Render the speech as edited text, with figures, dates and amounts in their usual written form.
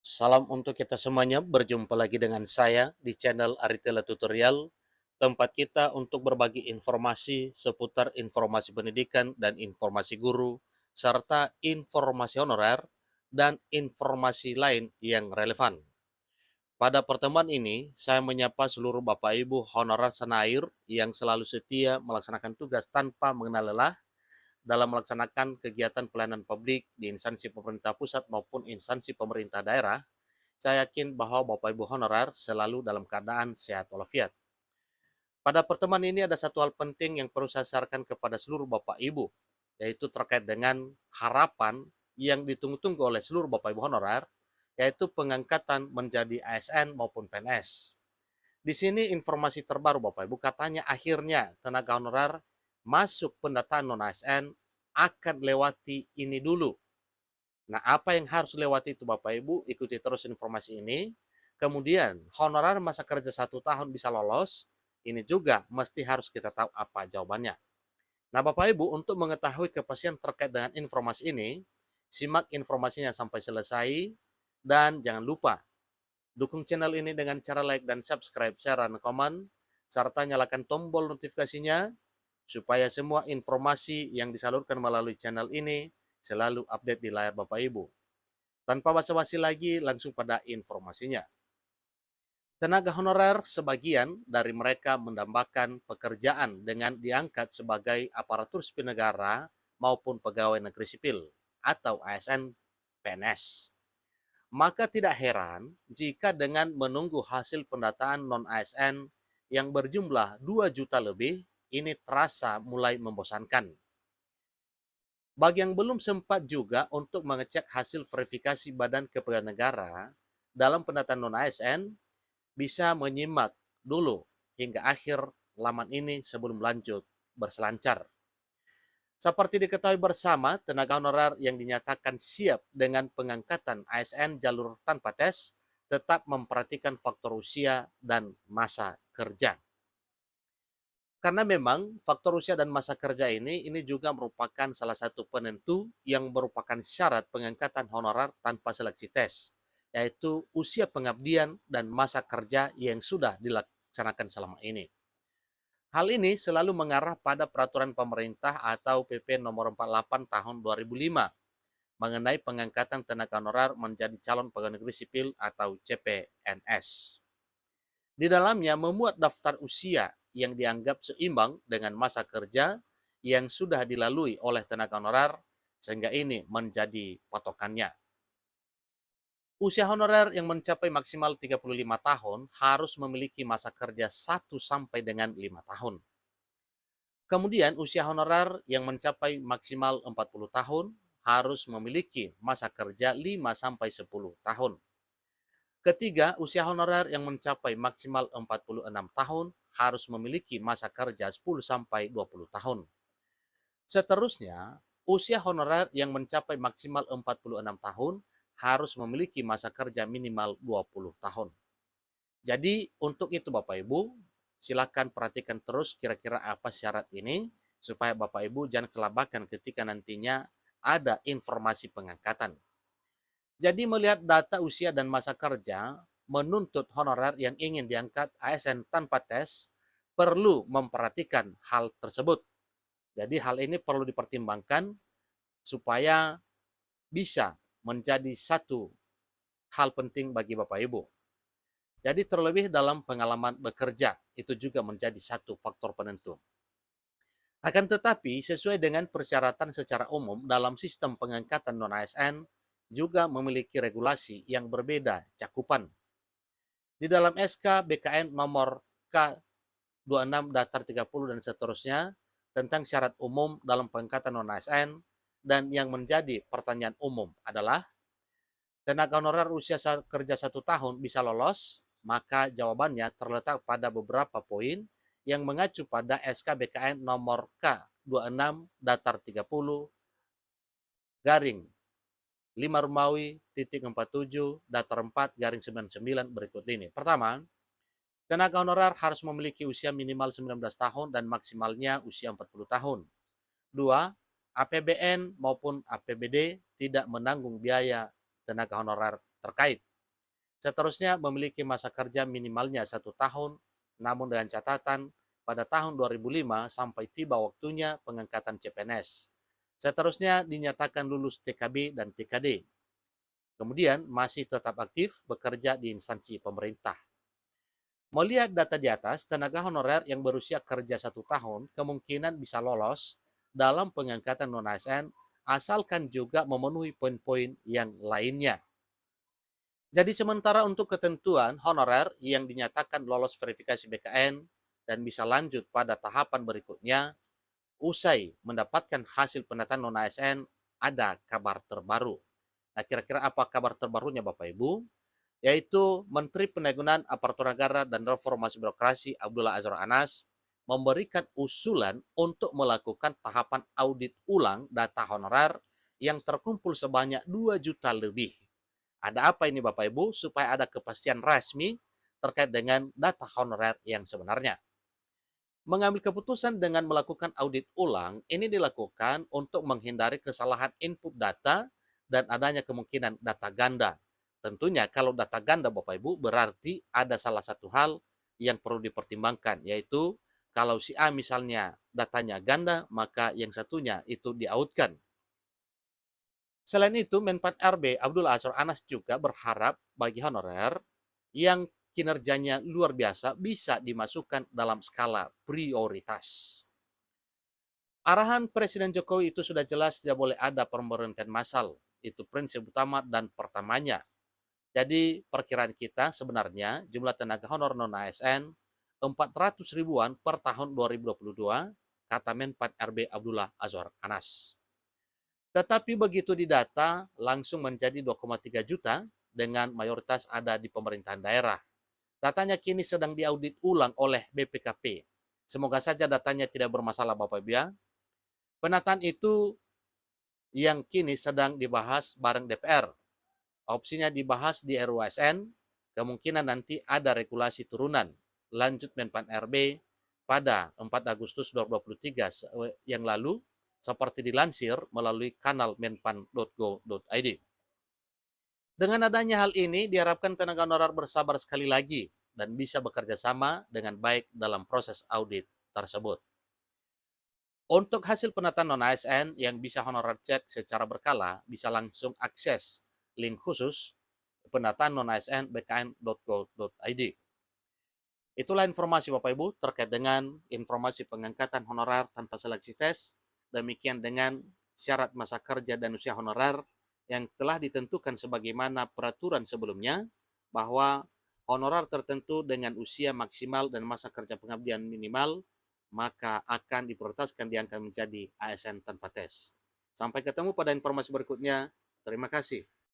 Salam untuk kita semuanya, berjumpa lagi dengan saya di channel Aritela Tutorial, tempat kita untuk berbagi informasi seputar informasi pendidikan dan informasi guru, serta informasi honorer dan informasi lain yang relevan. Pada pertemuan ini, saya menyapa seluruh Bapak Ibu honorer senair yang selalu setia melaksanakan tugas tanpa mengenal lelah dalam melaksanakan kegiatan pelayanan publik di instansi pemerintah pusat maupun instansi pemerintah daerah. Saya yakin bahwa Bapak Ibu honorer selalu dalam keadaan sehat walafiat. Pada pertemuan ini ada satu hal penting yang perlu saya sarankan kepada seluruh Bapak Ibu, yaitu terkait dengan harapan yang ditunggu-tunggu oleh seluruh Bapak Ibu honorer, yaitu pengangkatan menjadi ASN maupun PNS. Di sini informasi terbaru Bapak Ibu, katanya akhirnya tenaga honorer masuk pendataan non-ASN akan lewati ini dulu. Nah, apa yang harus lewati itu Bapak Ibu, ikuti terus informasi ini. Kemudian, honorer masa kerja 1 tahun bisa lolos, ini juga mesti harus kita tahu apa jawabannya. Nah, Bapak Ibu, untuk mengetahui kepastian terkait dengan informasi ini, simak informasinya sampai selesai, dan jangan lupa dukung channel ini dengan cara like dan subscribe, share, dan komen, serta nyalakan tombol notifikasinya supaya semua informasi yang disalurkan melalui channel ini selalu update di layar Bapak Ibu. Tanpa basa-basi lagi, langsung pada informasinya. Tenaga honorer sebagian dari mereka mendambakan pekerjaan dengan diangkat sebagai aparatur sipil negara maupun pegawai negeri sipil atau ASN PNS. Maka tidak heran jika dengan menunggu hasil pendataan non-ASN yang berjumlah 2 juta lebih, ini terasa mulai membosankan. Bagi yang belum sempat juga untuk mengecek hasil verifikasi Badan Kepegawaian Negara dalam pendataan non-ASN, bisa menyimak dulu hingga akhir laman ini sebelum lanjut berselancar. Seperti diketahui bersama, tenaga honorer yang dinyatakan siap dengan pengangkatan ASN jalur tanpa tes tetap memperhatikan faktor usia dan masa kerja. Karena memang faktor usia dan masa kerja ini juga merupakan salah satu penentu yang merupakan syarat pengangkatan honorer tanpa seleksi tes, yaitu usia pengabdian dan masa kerja yang sudah dilaksanakan selama ini. Hal ini selalu mengarah pada peraturan pemerintah atau PP nomor 48 tahun 2005 mengenai pengangkatan tenaga honorer menjadi calon pegawai negeri sipil atau CPNS. Di dalamnya memuat daftar usia yang dianggap seimbang dengan masa kerja yang sudah dilalui oleh tenaga honorer, sehingga ini menjadi patokannya. Usia honorer yang mencapai maksimal 35 tahun harus memiliki masa kerja 1 sampai dengan 5 tahun. Kemudian usia honorer yang mencapai maksimal 40 tahun harus memiliki masa kerja 5 sampai 10 tahun. Ketiga, usia honorer yang mencapai maksimal 46 tahun harus memiliki masa kerja 10 sampai 20 tahun. Seterusnya, usia honorer yang mencapai maksimal 46 tahun harus memiliki masa kerja minimal 20 tahun. Jadi, untuk itu Bapak Ibu, silakan perhatikan terus kira-kira apa syarat ini supaya Bapak Ibu jangan kelabakan ketika nantinya ada informasi pengangkatan. Jadi melihat data usia dan masa kerja menuntut honorer yang ingin diangkat ASN tanpa tes perlu memperhatikan hal tersebut. Jadi hal ini perlu dipertimbangkan supaya bisa menjadi satu hal penting bagi Bapak Ibu. Jadi terlebih dalam pengalaman bekerja, itu juga menjadi satu faktor penentu. Akan tetapi, sesuai dengan persyaratan secara umum dalam sistem pengangkatan non-ASN, juga memiliki regulasi yang berbeda cakupan. Di dalam SK BKN nomor K26 Datar 30 dan seterusnya, tentang syarat umum dalam pengangkatan non-ASN, dan yang menjadi pertanyaan umum adalah, tenaga honorer usia kerja 1 tahun bisa lolos? Maka jawabannya terletak pada beberapa poin yang mengacu pada SK BKN nomor K26 Datar 30 garing 5 Romawi titik 47 Datar 4 garing 99 berikut ini. Pertama, tenaga honorer harus memiliki usia minimal 19 tahun dan maksimalnya usia 40 tahun. Dua, APBN maupun APBD tidak menanggung biaya tenaga honorer terkait. Seterusnya memiliki masa kerja minimalnya 1 tahun, namun dengan catatan pada tahun 2005 sampai tiba waktunya pengangkatan CPNS. Seterusnya dinyatakan lulus TKB dan TKD. Kemudian masih tetap aktif bekerja di instansi pemerintah. Melihat data di atas, tenaga honorer yang berusia kerja 1 tahun kemungkinan bisa lolos dalam pengangkatan non-ASN asalkan juga memenuhi poin-poin yang lainnya. Jadi sementara untuk ketentuan honorer yang dinyatakan lolos verifikasi BKN dan bisa lanjut pada tahapan berikutnya, usai mendapatkan hasil penataan non-ASN, ada kabar terbaru. Nah, kira-kira apa kabar terbarunya Bapak Ibu? Yaitu Menteri Pendayagunaan Aparatur Negara dan Reformasi Birokrasi Abdullah Azwar Anas memberikan usulan untuk melakukan tahapan audit ulang data honorer yang terkumpul sebanyak 2 juta lebih. Ada apa ini Bapak Ibu? Supaya ada kepastian resmi terkait dengan data honorer yang sebenarnya. Mengambil keputusan dengan melakukan audit ulang, ini dilakukan untuk menghindari kesalahan input data dan adanya kemungkinan data ganda. Tentunya kalau data ganda Bapak Ibu berarti ada salah satu hal yang perlu dipertimbangkan, yaitu kalau si A misalnya datanya ganda, maka yang satunya itu diaudkan. Selain itu, Menpan RB Abdul Azwar Anas juga berharap bagi honorer yang kinerjanya luar biasa bisa dimasukkan dalam skala prioritas. Arahan Presiden Jokowi itu sudah jelas tidak boleh ada pemberhentian massal. Itu prinsip utama dan pertamanya. Jadi perkiraan kita sebenarnya jumlah tenaga honor non-ASN 400 ribuan per tahun 2022, kata Menpan RB Abdullah Azwar Anas. Tetapi begitu didata langsung menjadi 2,3 juta dengan mayoritas ada di pemerintahan daerah. Datanya kini sedang diaudit ulang oleh BPKP. Semoga saja datanya tidak bermasalah Bapak Ibu ya. Penataan itu yang kini sedang dibahas bareng DPR. Opsinya dibahas di RUASN, kemungkinan nanti ada regulasi turunan. Lanjut Menpan RB pada 4 Agustus 2023 yang lalu seperti dilansir melalui kanal menpan.go.id. Dengan adanya hal ini, diharapkan tenaga honorer bersabar sekali lagi dan bisa bekerja sama dengan baik dalam proses audit tersebut. Untuk hasil penataan non-ASN yang bisa honorer cek secara berkala, bisa langsung akses link khusus penataan non-ASN bkn.go.id. Itulah informasi Bapak Ibu terkait dengan informasi pengangkatan honorer tanpa seleksi tes. Demikian dengan syarat masa kerja dan usia honorer yang telah ditentukan sebagaimana peraturan sebelumnya, bahwa honorer tertentu dengan usia maksimal dan masa kerja pengabdian minimal maka akan diprioritaskan diangkat menjadi ASN tanpa tes. Sampai ketemu pada informasi berikutnya. Terima kasih.